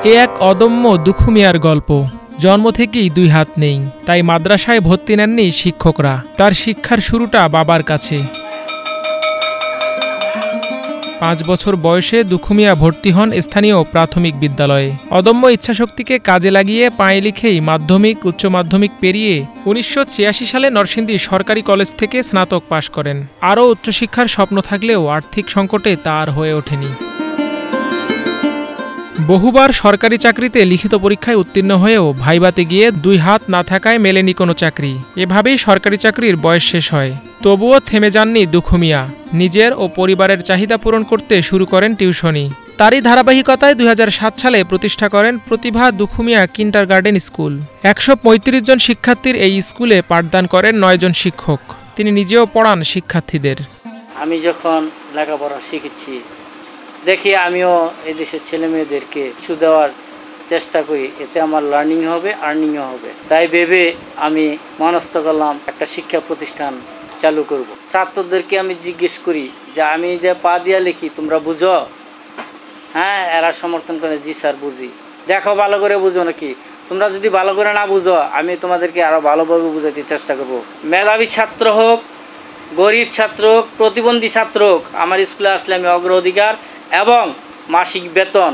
এ এক অদম্য দুখু মিয়ার গল্প। জন্ম থেকেই দুই হাত নেই, তাই মাদ্রাসায় ভর্তি নেননি শিক্ষকরা। তার শিক্ষার শুরুটা বাবার কাছে। 5 বছর বয়সে দুখু মিয়া ভর্তি হন স্থানীয় প্রাথমিক বিদ্যালয়ে। অদম্য ইচ্ছাশক্তিকে কাজে লাগিয়ে পায়ে লিখেই মাধ্যমিক, উচ্চ মাধ্যমিক পেরিয়ে 1986 সালে নরসিংদী সরকারি কলেজ থেকে স্নাতক পাশ করেন। আরও উচ্চশিক্ষার স্বপ্ন থাকলেও আর্থিক সংকটে তা আর হয়ে ওঠেনি। বহুবার সরকারি চাকরিতে লিখিত পরীক্ষায় উত্তীর্ণ হয়েও ভাইবাতে গিয়ে 2 হাত না থাকায় মেলেনি কোনো চাকরি। এভাবেই সরকারি চাকরির বয়স শেষ হয়। তবুও থেমে যাননি দুখু মিয়া। নিজের ও পরিবারের চাহিদা পূরণ করতে শুরু করেন টিউশনি। তারই ধারাবাহিকতায় 2007 সালে প্রতিষ্ঠা করেন প্রতিভা দুখু মিয়া কিন্ডারগার্টেন স্কুল। 135 জন শিক্ষার্থীর এই স্কুলে পাঠদান করেন 9 জন শিক্ষক। তিনি নিজেও পড়ান শিক্ষার্থীদের। আমি যখন লেখাপড়া শিখেছি দেখি আমিও এই দেশের ছেলে মেয়েদেরকে কিছু দেওয়ার চেষ্টা করি, এতে আমার লার্নিং হবে, আর্নিংও হবে। তাই ভেবে আমি মনস্থ করলাম একটা শিক্ষা প্রতিষ্ঠান চালু করব। ছাত্রদেরকে আমি জিজ্ঞেস করি যে আমি যে পা দিয়া লিখি তোমরা বুঝো? হ্যাঁ, এরা সমর্থন করে, জি স্যার বুঝি। দেখো ভালো করে বুঝো নাকি? তোমরা যদি ভালো করে না বুঝো আমি তোমাদেরকে আরও ভালোভাবে বুঝাতে চেষ্টা করব। মেধাবী ছাত্র হোক, গরিব ছাত্র হোক, প্রতিবন্ধী ছাত্র হোক, আমার স্কুলে আসলে আমি অগ্রাধিকার এবং মাসিক বেতন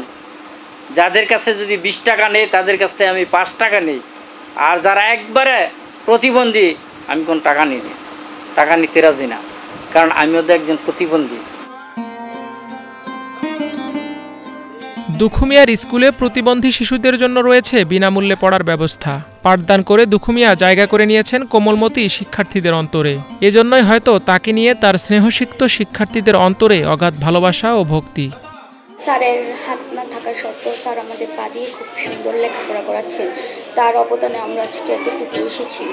যাদের কাছে যদি 20 টাকা নেই তাদের কাছ থেকে আমি 5 টাকা নেই। আর যারা একবারে প্রতিবন্ধী আমি কোনো টাকা নিই না, টাকা নিতে রাজি না, কারণ আমিও তো একজন প্রতিবন্ধী। দুখু মিয়ার স্কুলে প্রতিবন্ধী শিশুদের জন্য রয়েছে বিনামূল্যে পড়ার ব্যবস্থা। পাঠদান করে দুখু মিয়া জায়গা করে নিয়েছেন কোমলমতি শিক্ষার্থীদের অন্তরে। এজন্যই হয়তো তাকে নিয়ে তার স্নেহসিক্ত শিক্ষার্থীদের অন্তরে অগাধ ভালোবাসা ও ভক্তি। স্যারের হাত না থাকা সত্ত্বেও স্যার আমাদের পা দিয়ে খুব সুন্দর লেখাপড়া করাচ্ছেন। তার অবদানে আমরা আজকে এতটুকু এসেছি।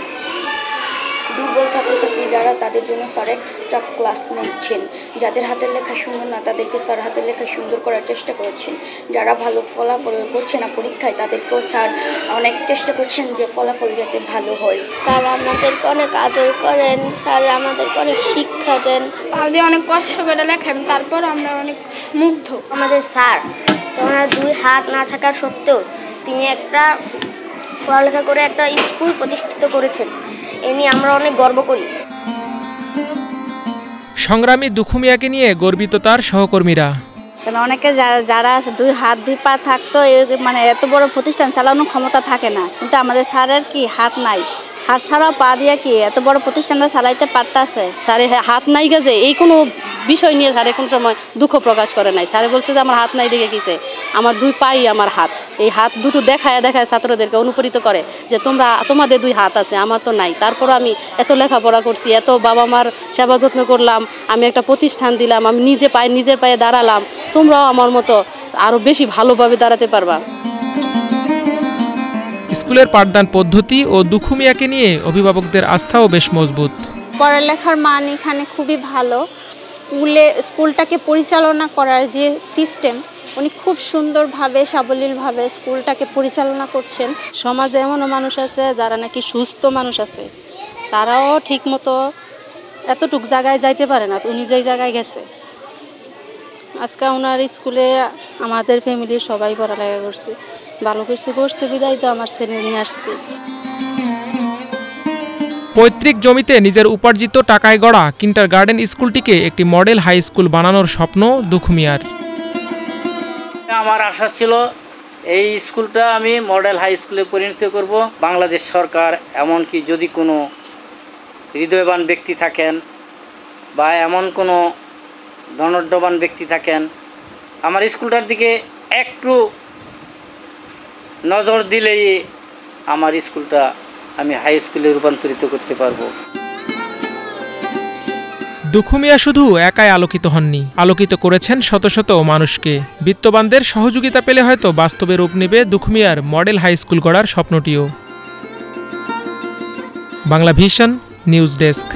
দুর্বল ছাত্রছাত্রী যারা, তাদের জন্য স্যার এক্সট্রা ক্লাস নিচ্ছেন। যাদের হাতের লেখা সুন্দর না তাদেরকে স্যার হাতের লেখা সুন্দর করার চেষ্টা করছেন। যারা ভালো ফলাফল করছে না পরীক্ষায় তাদেরকেও স্যার অনেক চেষ্টা করছেন যে ফলাফল যাতে ভালো হয়। স্যার আমাদেরকে অনেক আদর করেন, স্যার আমাদেরকে অনেক শিক্ষা দেন। আমাদের অনেক কষ্ট করে লেখেন, তারপর আমরা অনেক মুগ্ধ। আমাদের স্যার তো ওনার 2 হাত না থাকা সত্ত্বেও তিনি একটা পড়ালেখা করে একটা স্কুল প্রতিষ্ঠিত করেছেন। এ নিয়ে আমরা অনেক গর্ব করি। সংগ্রামী দুখু মিয়াকে নিয়ে গর্বিত তার সহকর্মীরা। অনেকে যারা 2 হাত 2 পা থাকতো মানে এত বড় প্রতিষ্ঠান চালানোর ক্ষমতা থাকে না, কিন্তু আমাদের স্যারের কি হাত নাই, হাত ছাড়াও পা দিয়ে কি এত বড় প্রতিষ্ঠানটা চালাইতে পারতেছে। স্যারের হাত নাই গেছে এই কোনো বিষয় নিয়ে স্যারে কোনো সময় দুঃখ প্রকাশ করে নাই। স্যারে বলছে যে আমার হাত নাই দেখে কিসে, আমার 2 পাই আমার হাত। এই হাত দুটো দেখায় ছাত্রদেরকে অনুপ্রাণিত করে যে তোমাদের 2 হাত আছে, আমার তো নাই। তারপরও আমি এত লেখাপড়া করছি, এত বাবা মার সেবা যত্ন করলাম, আমি একটা প্রতিষ্ঠান দিলাম, আমি নিজের পায়ে দাঁড়ালাম, তোমরাও আমার মতো আরও বেশি ভালোভাবে দাঁড়াতে পারবা। স্কুলের পাঠদান পদ্ধতি ও দুখু মিয়াকে নিয়ে অভিভাবকদের আস্থাও বেশ মজবুত। পড়ালেখার মান এখানে খুবই ভালো। স্কুলটাকে পরিচালনা করার যে সিস্টেম, উনি খুব সুন্দরভাবে সাবলীলভাবে স্কুলটাকে পরিচালনা করছেন। সমাজে এমনও মানুষ আছে যারা নাকি সুস্থ মানুষ আছে, তারাও ঠিকমতো এতটুক জায়গায় যাইতে পারে না, উনি যেই জায়গায় গেছে। আজকে ওনার স্কুলে আমাদের ফ্যামিলির সবাই পড়ালেখা করছে, ভালো কিছু করছে বিদায় তো আমার ছেলে নিয়ে আসছে। পৈতৃক জমিতে নিজের উপার্জিত টাকায় গড়া কিন্ডারগার্টেন স্কুলটিকে একটি মডেল হাই স্কুল বানানোর স্বপ্ন দুখু মিয়ার। আমার আশা ছিল এই স্কুলটা আমি মডেল হাই স্কুলে পরিণত করব। বাংলাদেশ সরকার এমনকি যদি কোনো হৃদয়বান ব্যক্তি থাকেন বা এমন কোনো ধনাঢ্যবান ব্যক্তি থাকেন, আমার স্কুলটার দিকে একটু নজর দিলেই আমার স্কুলটা আমি হাই স্কুলে রূপান্তরিত করতে পারবো। দুখু মিয়া শুধু একাই আলোকিত হননি, আলোকিত করেছেন শত শত মানুষকে। বিত্তবানদের সহযোগিতা পেলে হয়তো বাস্তবে রূপ নেবে দুখু মিয়ার মডেল হাই স্কুল গড়ার স্বপ্নটিও। Bangla vision news desk.